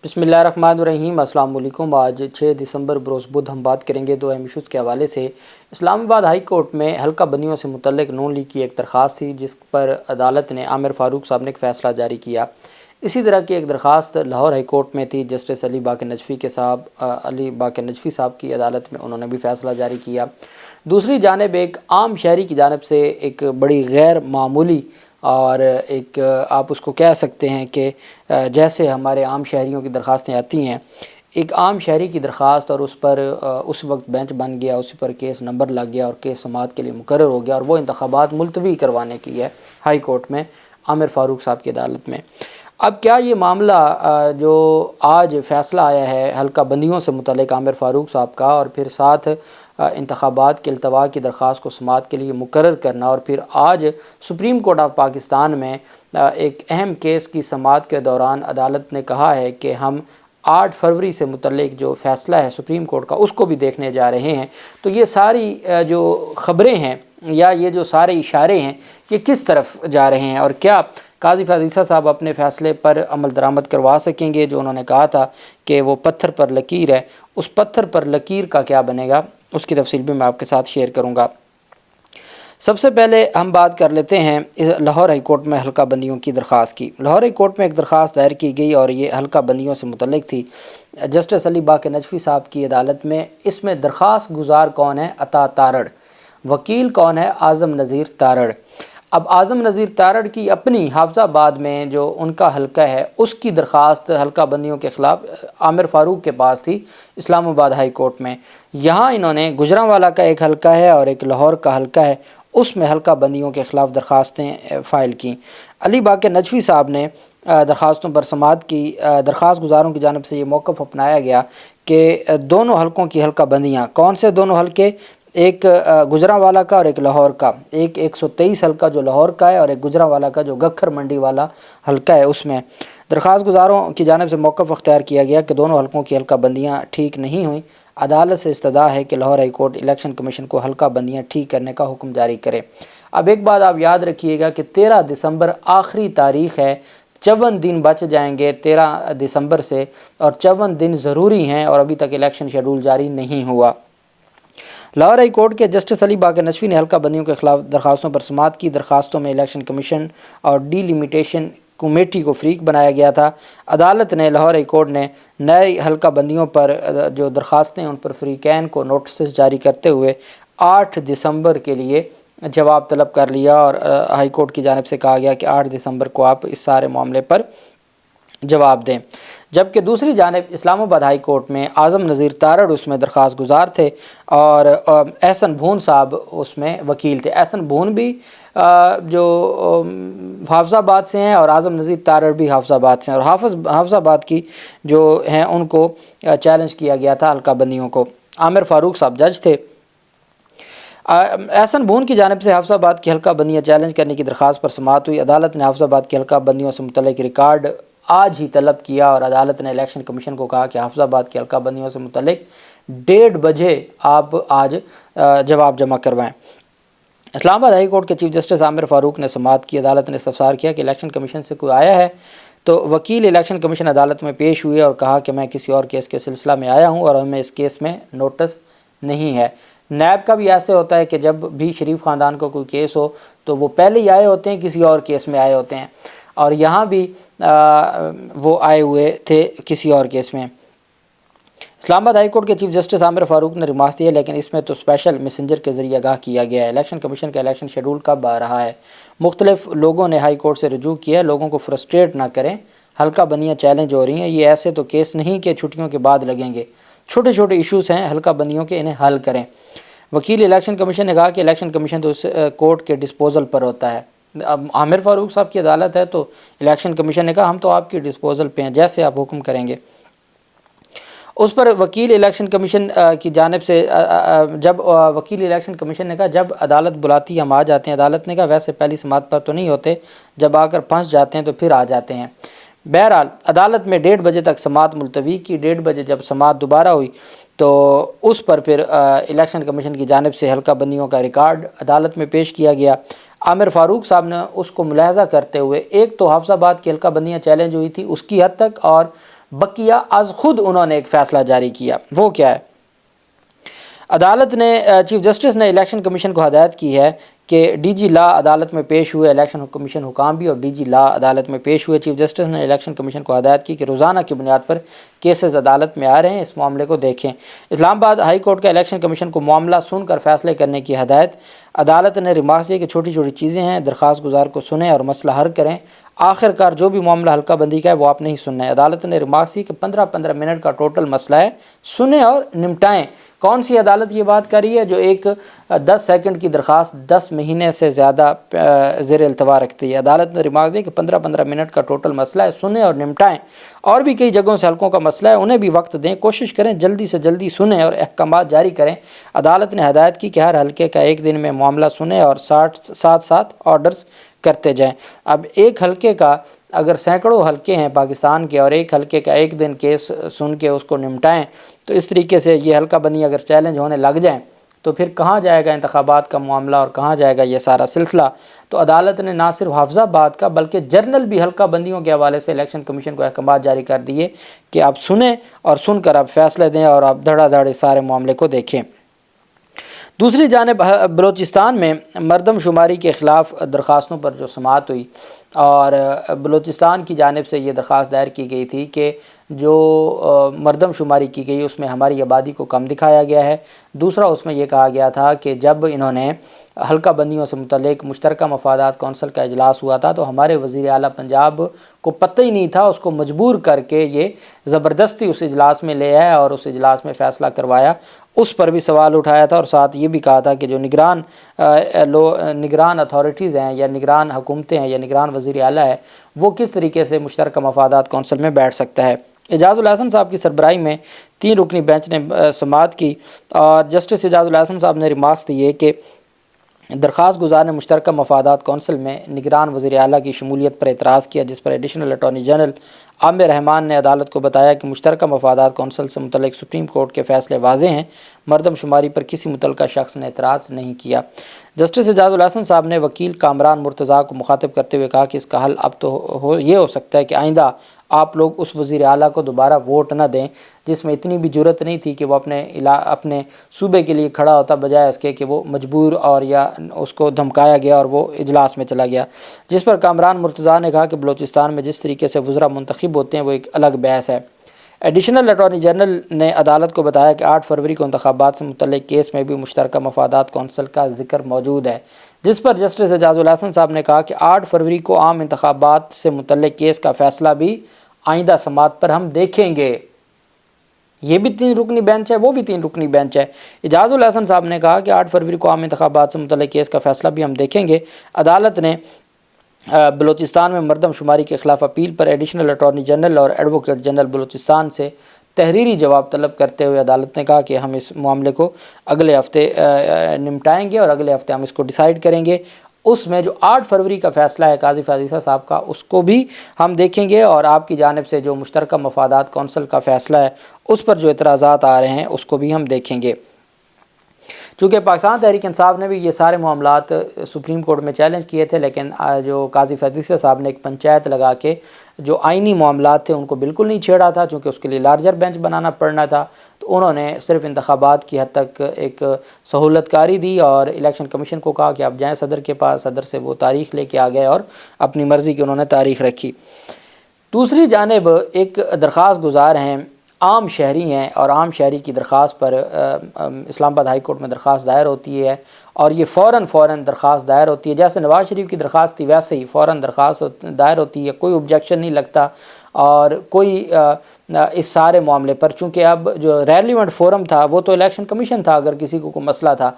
بسم اللہ الرحمن الرحیم۔ السلام علیکم۔ آج 6 دسمبر بروز بدھ ہم بات کریں گے دو اہم ایشوز کے حوالے سے۔ اسلام آباد ہائی کورٹ میں حلقہ بندیوں سے متعلق نون لیگ کی ایک درخواست تھی جس پر عدالت نے عامر فاروق صاحب نے ایک فیصلہ جاری کیا۔ اسی طرح کی ایک درخواست لاہور ہائی کورٹ میں تھی جسٹس علی باقر نجفی صاحب کی عدالت میں، انہوں نے بھی فیصلہ جاری کیا۔ دوسری جانب ایک عام شہری کی جانب سے ایک بڑی غیر معمولی اور ایک آپ اس کو کہہ سکتے ہیں کہ جیسے ہمارے عام شہریوں کی درخواستیں آتی ہیں، ایک عام شہری کی درخواست اور اس پر اس وقت بینچ بن گیا، اسی پر کیس نمبر لگ گیا اور کیس سماعت کے لیے مقرر ہو گیا اور وہ انتخابات ملتوی کروانے کی ہے ہائی کورٹ میں عامر فاروق صاحب کی عدالت میں۔ اب کیا یہ معاملہ جو آج فیصلہ آیا ہے حلقہ بندیوں سے متعلق عامر فاروق صاحب کا اور پھر ساتھ انتخابات کے التوا کی درخواست کو سماعت کے لیے مقرر کرنا اور پھر آج سپریم کورٹ آف پاکستان میں ایک اہم کیس کی سماعت کے دوران عدالت نے کہا ہے کہ ہم 8 فروری سے متعلق جو فیصلہ ہے سپریم کورٹ کا اس کو بھی دیکھنے جا رہے ہیں، تو یہ ساری جو خبریں ہیں یا یہ جو سارے اشارے ہیں یہ کس طرف جا رہے ہیں اور کیا قاضی فیاض عیسیٰ صاحب اپنے فیصلے پر عمل درآمد کروا سکیں گے؟ جو انہوں نے کہا تھا کہ وہ پتھر پر لکیر ہے، اس پتھر پر لکیر کا کیا بنے گا، اس کی تفصیل بھی میں آپ کے ساتھ شیئر کروں گا۔ سب سے پہلے ہم بات کر لیتے ہیں لاہور ہائی کورٹ میں حلقہ بندیوں کی درخواست کی۔ لاہور ہائی کورٹ میں ایک درخواست دائر کی گئی اور یہ حلقہ بندیوں سے متعلق تھی جسٹس علی باقر نجفی صاحب کی عدالت میں۔ اس میں درخواست گزار کون ہے؟ عطا تارڑ، وکیل کون ہے؟ اعظم نذیر تارڑ۔ اب اعظم نذیر تارڑ کی اپنی حافظ آباد میں جو ان کا حلقہ ہے اس کی درخواست حلقہ بندیوں کے خلاف عامر فاروق کے پاس تھی اسلام آباد ہائی کورٹ میں۔ یہاں انہوں نے گجرانوالہ کا ایک حلقہ ہے اور ایک لاہور کا حلقہ ہے، اس میں حلقہ بندیوں کے خلاف درخواستیں فائل کیں۔ علی باقر نجفی صاحب نے درخواستوں پر سماعت کی۔ درخواست گزاروں کی جانب سے یہ موقف اپنایا گیا کہ دونوں حلقوں کی حلقہ بندیاں، کون سے دونوں حلقے؟ ایک گجرانوالہ کا اور ایک لاہور کا، ایک 123 حلقہ جو لاہور کا ہے اور ایک گجرانوالہ کا جو گکھر منڈی والا حلقہ ہے، اس میں درخواست گزاروں کی جانب سے موقف اختیار کیا گیا کہ دونوں حلقوں کی حلقہ بندیاں ٹھیک نہیں ہوئیں۔ عدالت سے استدعا ہے کہ Lahore high court election commission کو حلقہ بندیاں ٹھیک کرنے کا حکم جاری کرے۔ اب ایک بات آپ یاد رکھیے گا کہ 13 دسمبر آخری تاریخ ہے، 54 دن بچ جائیں گے 13 دسمبر سے اور 54 دن ضروری ہیں اور ابھی تک الیکشن شیڈول جاری نہیں ہوا۔ لاہور ہائی کورٹ کے جسٹس علی باقر نجفی نے حلقہ بندیوں کے خلاف درخواستوں پر سماعت کی۔ درخواستوں میں الیکشن کمیشن اور ڈی لیمیٹیشن کمیٹی کو فریق بنایا گیا تھا۔ عدالت نے لاہور ہائی کورٹ نے نئے حلقہ بندیوں پر جو درخواستیں ان پر فریقین کو نوٹسز جاری کرتے ہوئے 8 دسمبر کے لیے جواب طلب کر لیا اور ہائی کورٹ کی جانب سے کہا گیا کہ 8 دسمبر کو آپ اس سارے معاملے پر جواب دیں۔ جبکہ دوسری جانب اسلام آباد ہائی کورٹ میں اعظم نذیر تارڑ اس میں درخواست گزار تھے اور احسن بھون صاحب اس میں وکیل تھے۔ احسن بھون بھی جو حافظ آباد سے ہیں اور اعظم نذیر تارڑ بھی حافظ آباد سے ہیں اور حافظ آباد کی جو ہیں ان کو چیلنج کیا گیا تھا حلقہ بندیوں کو۔ عامر فاروق صاحب جج تھے۔ احسن بھون کی جانب سے حافظ آباد کی حلقہ بندیاں چیلنج کرنے کی درخواست پر سماعت ہوئی۔ عدالت نے حافظ آباد کی حلقہ بندیوں سے متعلق ریکارڈ آج ہی طلب کیا اور عدالت نے الیکشن کمیشن کو کہا کہ حافظ آباد کی حلقہ بندیوں سے متعلق 1:30 بجے آپ آج جواب جمع کروائیں۔ اسلام آباد ہائی کورٹ کے چیف جسٹس عامر فاروق نے سماعت کی۔ عدالت نے استفسار کیا کہ الیکشن کمیشن سے کوئی آیا ہے؟ تو وکیل الیکشن کمیشن عدالت میں پیش ہوئے اور کہا کہ میں کسی اور کیس کے سلسلہ میں آیا ہوں اور ہمیں اس کیس میں نوٹس نہیں ہے۔ نیب کا بھی ایسے ہوتا ہے کہ جب بھی شریف خاندان کو کوئی کیس ہو تو وہ پہلے ہی آئے ہوتے ہیں، کسی اور کیس میں آئے ہوتے ہیں اور یہاں بھی وہ آئے ہوئے تھے کسی اور کیس میں۔ اسلام آباد ہائی کورٹ کے چیف جسٹس عامر فاروق نے ریمارکس دیے لیکن اس میں تو اسپیشل میسنجر کے ذریعے آگاہ کیا گیا ہے۔ الیکشن کمیشن کا الیکشن شیڈول کب آ رہا ہے؟ مختلف لوگوں نے ہائی کورٹ سے رجوع کیا ہے، لوگوں کو فرسٹریٹ نہ کریں، حلقہ بندیاں چیلنج ہو رہی ہیں، یہ ایسے تو کیس نہیں کہ چھٹیوں کے بعد لگیں گے، چھوٹے چھوٹے ایشوز ہیں حلقہ بندیوں کے، انہیں حل کریں۔ وکیل الیکشن کمیشن نے کہا کہ الیکشن کمیشن تو اس کورٹ کے ڈسپوزل پر ہوتا ہے۔ اب عامر فاروق صاحب کی عدالت ہے تو الیکشن کمیشن نے کہا ہم تو آپ کی ڈسپوزل پہ ہیں، جیسے آپ حکم کریں گے۔ اس پر وکیل الیکشن کمیشن کی جانب سے جب وکیل الیکشن کمیشن نے کہا جب عدالت بلاتی ہم آ جاتے ہیں، عدالت نے کہا ویسے پہلی سماعت پر تو نہیں ہوتے، جب آ کر پھنس جاتے ہیں تو پھر آ جاتے ہیں۔ بہرحال عدالت میں 1:30 بجے تک سماعت ملتوی کی۔ 1:30 بجے جب سماعت دوبارہ ہوئی تو اس پر پھر الیکشن کمیشن کی جانب سے حلقہ بندیوں کا ریکارڈ عدالت میں پیش کیا گیا۔ عامر فاروق صاحب نے اس کو ملاحظہ کرتے ہوئے ایک تو حافظ آباد کی حلقہ بندیاں چیلنج ہوئی تھی اس کی حد تک اور بقیہ از خود انہوں نے ایک فیصلہ جاری کیا۔ وہ کیا ہے؟ عدالت نے چیف جسٹس نے الیکشن کمیشن کو ہدایت کی ہے کہ ڈی جی لا عدالت میں پیش ہوئے، الیکشن کمیشن حکام بھی اور ڈی جی لا عدالت میں پیش ہوئے۔ چیف جسٹس نے الیکشن کمیشن کو ہدایت کی کہ روزانہ کی بنیاد پر کیسز عدالت میں آ رہے ہیں، اس معاملے کو دیکھیں۔ اسلام آباد ہائی کورٹ کا الیکشن کمیشن کو معاملہ سن کر فیصلے کرنے کی ہدایت۔ عدالت نے ریمارکس دی کہ چھوٹی چھوٹی چیزیں ہیں، درخواست گزار کو سنیں اور مسئلہ حل کریں، آخر کار جو بھی معاملہ حلقہ بندی کا ہے وہ آپ نے ہی سننا ہے۔ عدالت نے ریمارکس دی کہ 15 منٹ کا ٹوٹل مسئلہ ہے، سنیں اور نمٹائیں۔ کون سی عدالت یہ بات کر رہی ہے؟ جو ایک 10 سیکنڈ کی درخواست 10 مہینے سے زیادہ زیر التوا رکھتی ہے۔ عدالت نے ریمارک دی کہ 15 منٹ کا ٹوٹل مسئلہ ہے، سنیں اور نمٹائیں۔ اور بھی کئی جگہوں سے حلقوں کا مسئلہ ہے، انہیں بھی وقت دیں، کوشش کریں جلدی سے جلدی سنیں اور احکامات جاری کریں۔ عدالت نے ہدایت کی کہ ہر حلقے کا ایک دن میں معاملہ سنیں اور ساتھ ساتھ آرڈرز کرتے جائیں۔ اب ایک حلقے کا اگر سینکڑوں حلقے ہیں پاکستان کے اور ایک حلقے کا ایک دن کیس سن کے اس کو نمٹائیں، تو اس طریقے سے یہ حلقہ بندی اگر چیلنج ہونے لگ جائیں تو پھر کہاں جائے گا انتخابات کا معاملہ اور کہاں جائے گا یہ سارا سلسلہ؟ تو عدالت نے نہ صرف حافظ آباد کا بلکہ جرنل بھی حلقہ بندیوں کے حوالے سے الیکشن کمیشن کو احکامات جاری کر دیے کہ آپ سنیں اور سن کر آپ فیصلے دیں اور آپ دھڑا دھڑ اس سارے معاملے کو دیکھیں۔ دوسری جانب بلوچستان میں مردم شماری کے خلاف درخواستوں پر جو سماعت ہوئی اور بلوچستان کی جانب سے یہ درخواست دائر کی گئی تھی کہ جو مردم شماری کی گئی اس میں ہماری آبادی کو کم دکھایا گیا ہے۔ دوسرا اس میں یہ کہا گیا تھا کہ جب انہوں نے حلقہ بندیوں سے متعلق مشترکہ مفادات کونسل کا اجلاس ہوا تھا تو ہمارے وزیر اعلیٰ پنجاب کو پتہ ہی نہیں تھا، اس کو مجبور کر کے یہ زبردستی اس اجلاس میں لے آیا اور اس اجلاس میں فیصلہ کروایا۔ اس پر بھی سوال اٹھایا تھا اور ساتھ یہ بھی کہا تھا کہ جو نگران اتھارٹیز ہیں یا نگران حکومتیں ہیں یا نگران وزیر اعلیٰ ہے وہ کس طریقے سے مشترکہ مفادات کونسل میں بیٹھ سکتا ہے۔ اعجاز الاحسن صاحب کی سربراہی میں 3 رکنی بینچ نے سماعت کی اور جسٹس اعجاز الاحسن صاحب نے ریمارکس دیے کہ درخواست گزار نے مشترکہ مفادات کونسل میں نگران وزیر اعلیٰ کی شمولیت پر اعتراض کیا، جس پر ایڈیشنل اٹارنی جنرل عامر رحمان نے عدالت کو بتایا کہ مشترکہ مفادات کونسل سے متعلق سپریم کورٹ کے فیصلے واضح ہیں، مردم شماری پر کسی متعلقہ شخص نے اعتراض نہیں کیا۔ جسٹس اعجاز الاحسن صاحب نے وکیل کامران مرتضیٰ کو مخاطب کرتے ہوئے کہا کہ اس کا حل اب تو یہ ہو سکتا ہے کہ آئندہ آپ لوگ اس وزیر اعلیٰ کو دوبارہ ووٹ نہ دیں جس میں اتنی بھی جرت نہیں تھی کہ وہ اپنے صوبے کے لیے کھڑا ہوتا، بجائے اس کے کہ وہ مجبور اور یا اس کو دھمکایا گیا اور وہ اجلاس میں چلا گیا۔ جس پر کامران مرتضیٰ نے کہا کہ بلوچستان میں جس طریقے سے وزراء منتخب ہوتے ہیں وہ ایک الگ بحث ہے۔ ایڈیشنل اٹارنی جنرل نے عدالت کو بتایا کہ 8 فروری کو انتخابات سے متعلق کیس میں بھی مشترکہ مفادات کونسل کا ذکر موجود ہے، جس پر جسٹس اعجاز الاحسن صاحب نے کہا کہ 8 فروری کو عام انتخابات سے متعلق کیس کا فیصلہ بھی آئندہ سماعت پر ہم دیکھیں گے۔ یہ بھی 3 رکنی بینچ ہے، وہ بھی 3 رکنی بینچ ہے۔ اعجاز الاحسن صاحب نے کہا کہ 8 فروری کو عام انتخابات سے متعلق کیس کا فیصلہ بھی ہم دیکھیں گے۔ عدالت نے بلوچستان میں مردم شماری کے خلاف اپیل پر ایڈیشنل اٹارنی جنرل اور ایڈوکیٹ جنرل بلوچستان سے تحریری جواب طلب کرتے ہوئے عدالت نے کہا کہ ہم اس معاملے کو اگلے ہفتے نمٹائیں گے اور اگلے ہفتے ہم اس کو ڈیسائیڈ کریں گے۔ اس میں جو 8 فروری کا فیصلہ ہے قاضی فاضل صاحب کا، اس کو بھی ہم دیکھیں گے اور آپ کی جانب سے جو مشترکہ مفادات کونسل کا فیصلہ ہے اس پر جو اعتراضات آ رہے ہیں اس کو بھی ہم دیکھیں گے۔ چونکہ پاکستان تحریک انصاف نے بھی یہ سارے معاملات سپریم کورٹ میں چیلنج کیے تھے، لیکن جو قاضی فیصل صاحب نے ایک پنچایت لگا کے جو آئینی معاملات تھے ان کو بالکل نہیں چھیڑا تھا، چونکہ اس کے لیے لارجر بینچ بنانا پڑنا تھا، تو انہوں نے صرف انتخابات کی حد تک ایک سہولت کاری دی اور الیکشن کمیشن کو کہا کہ آپ جائیں صدر کے پاس، صدر سے وہ تاریخ لے کے آ گئے اور اپنی مرضی کی انہوں نے تاریخ رکھی۔ دوسری جانب ایک درخواست گزار ہیں، عام شہری ہیں اور عام شہری کی درخواست پر اسلام آباد ہائی کورٹ میں درخواست دائر ہوتی ہے اور یہ فوراً درخواست دائر ہوتی ہے، جیسے نواز شریف کی درخواست تھی ویسے ہی فوراً درخواست دائر ہوتی ہے، کوئی آبجیکشن نہیں لگتا اور کوئی اس سارے معاملے پر، چونکہ اب جو ریلیونٹ فورم تھا وہ تو الیکشن کمیشن تھا، اگر کسی کو کوئی مسئلہ تھا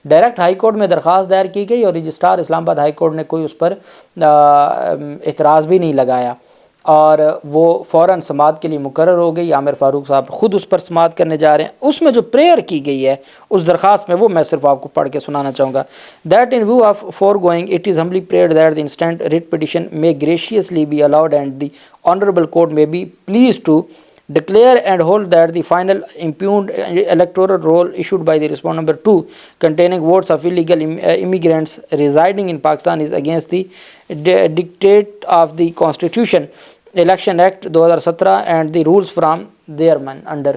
ڈائریکٹ ہائی کورٹ میں درخواست دائر کی گئی اور رجسٹرار اسلام آباد ہائی کورٹ نے کوئی اس پر اعتراض بھی نہیں لگایا اور وہ فوراً سماعت کے لیے مقرر ہو گئی۔ عامر فاروق صاحب خود اس پر سماعت کرنے جا رہے ہیں۔ اس میں جو پریئر کی گئی ہے اس درخواست میں وہ میں صرف آپ کو پڑھ کے سنانا چاہوں گا۔ That in view of foregoing, it is humbly prayed that the instant writ petition may graciously be allowed and the honourable court may be pleased to declare and hold that the final impugned electoral roll issued by the respondent number 2 containing votes of illegal immigrants residing in Pakistan is against the dictate of the constitution election act 2017 and the rules from thereunder,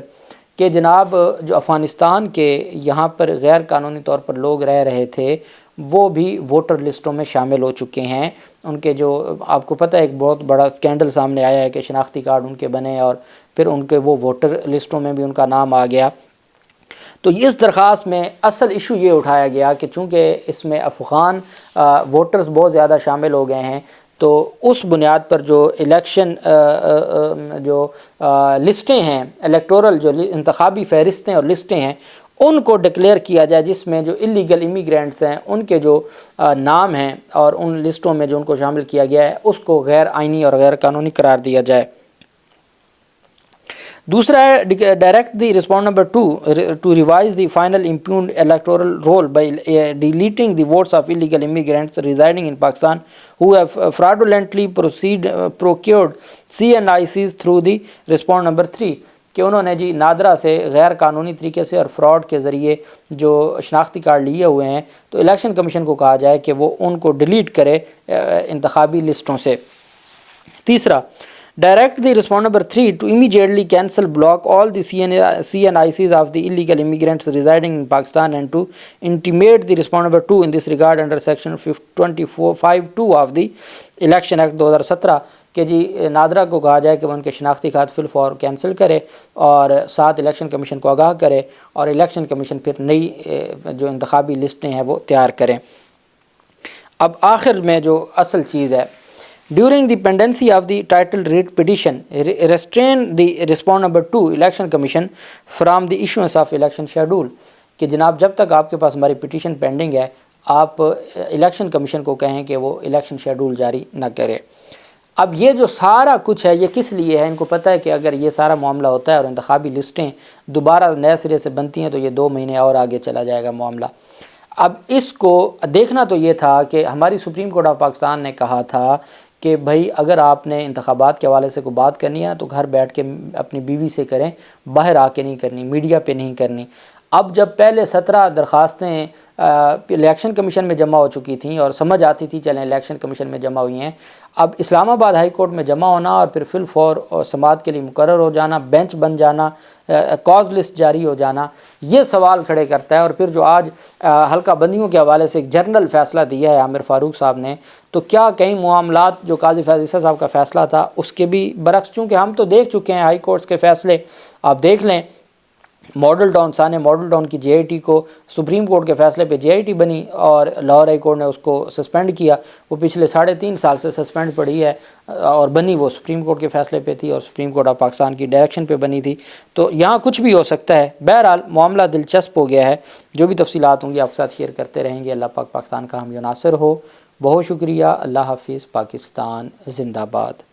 کہ جناب جو افغانستان کے یہاں پر غیر قانونی طور پر لوگ رہ رہے تھے وہ بھی ووٹر لسٹوں میں شامل ہو چکے ہیں. ان کے جو آپ کو پتہ ہے ایک بہت بڑا اسکینڈل سامنے آیا ہے کہ شناختی کارڈ ان کے بنے اور پھر ان کے وہ ووٹر لسٹوں میں بھی ان کا نام آ گیا. تو اس درخواست میں اصل ایشو یہ اٹھایا گیا کہ چونکہ اس میں افغان ووٹرز بہت زیادہ شامل ہو گئے ہیں تو اس بنیاد پر جو الیکشن جو لسٹیں ہیں، الیکٹورل جو انتخابی فہرستیں اور لسٹیں ہیں، ان کو ڈکلیئر کیا جائے جس میں جو الیگل امیگرینٹس ہیں ان کے جو نام ہیں اور ان لسٹوں میں جو ان کو شامل کیا گیا ہے اس کو غیر آئینی اور غیر قانونی قرار دیا جائے. دوسرا ہے direct the respond number 2 to revise the final impugned electoral roll by deleting the votes of illegal immigrants residing in Pakistan who have fraudulently procured CNICs through the respond number 3، کہ انہوں نے جی نادرا سے غیر قانونی طریقے سے اور فراڈ کے ذریعے جو شناختی کارڈ لیے ہوئے ہیں تو الیکشن کمیشن کو کہا جائے کہ وہ ان کو ڈیلیٹ کرے انتخابی لسٹوں سے. تیسرا، direct the respond number 3 to immediately cancel block all the CNICs of the illegal immigrants residing in Pakistan and to intimate the respond number 2 in this regard under section 24(5)(2) of the Election Act 2017 کہ جی نادرا کو کہا جائے کہ وہ ان کے شناختی card فی الفور cancel کرے اور ساتھ الیکشن کمیشن کو آگاہ کرے اور الیکشن کمیشن پھر نئی جو انتخابی لسٹیں ہیں وہ تیار کریں. اب آخر میں جو اصل چیز ہے، During the pendency of the title writ petition, restrain the respond number 2 election commission from the issuance of election schedule، کہ جناب جب تک آپ کے پاس ہماری پٹیشن پینڈنگ ہے آپ الیکشن کمیشن کو کہیں کہ وہ الیکشن شیڈول جاری نہ کرے. اب یہ جو سارا کچھ ہے یہ کس لیے ہے؟ ان کو پتہ ہے کہ اگر یہ سارا معاملہ ہوتا ہے اور انتخابی لسٹیں دوبارہ نئے سرے سے بنتی ہیں تو یہ 2 مہینے اور آگے چلا جائے گا معاملہ. اب اس کو دیکھنا تو یہ تھا کہ ہماری سپریم کورٹ آف پاکستان نے کہا تھا کہ بھائی اگر آپ نے انتخابات کے حوالے سے کوئی بات کرنی ہے تو گھر بیٹھ کے اپنی بیوی سے کریں، باہر آ کے نہیں کرنی، میڈیا پہ نہیں کرنی. اب جب پہلے 17 درخواستیں الیکشن کمیشن میں جمع ہو چکی تھیں اور سمجھ آتی تھی چلیں الیکشن کمیشن میں جمع ہوئی ہیں، اب اسلام آباد ہائی کورٹ میں جمع ہونا اور پھر فی الفور سماعت کے لیے مقرر ہو جانا، بینچ بن جانا، کاز لسٹ جاری ہو جانا، یہ سوال کھڑے کرتا ہے. اور پھر جو آج حلقہ بندیوں کے حوالے سے ایک جنرل فیصلہ دیا ہے عامر فاروق صاحب نے، تو کیا کئی معاملات جو قاضی فیاض عیسیٰ صاحب کا فیصلہ تھا اس کے بھی برعکس، چونکہ ہم تو دیکھ چکے ہیں ہائی کورٹس کے فیصلے، آپ دیکھ لیں ماڈل ٹاؤن سانے ماڈل ٹاؤن کی GIT کو سپریم کورٹ کے فیصلے پہ GIT بنی اور لاہور ہائی کورٹ نے اس کو سسپینڈ کیا. وہ پچھلے 3.5 سال سے سسپینڈ پڑی ہے اور بنی وہ سپریم کورٹ کے فیصلے پہ تھی اور سپریم کورٹ آف پاکستان کی ڈائریکشن پہ بنی تھی. تو یہاں کچھ بھی ہو سکتا ہے. بہرحال معاملہ دلچسپ ہو گیا ہے. جو بھی تفصیلات ہوں گی آپ کے ساتھ شیئر کرتے رہیں گے. اللہ پاک پاکستان کا حامی و ناصر ہو. بہت شکریہ. اللہ حافظ. پاکستان زندہ باد.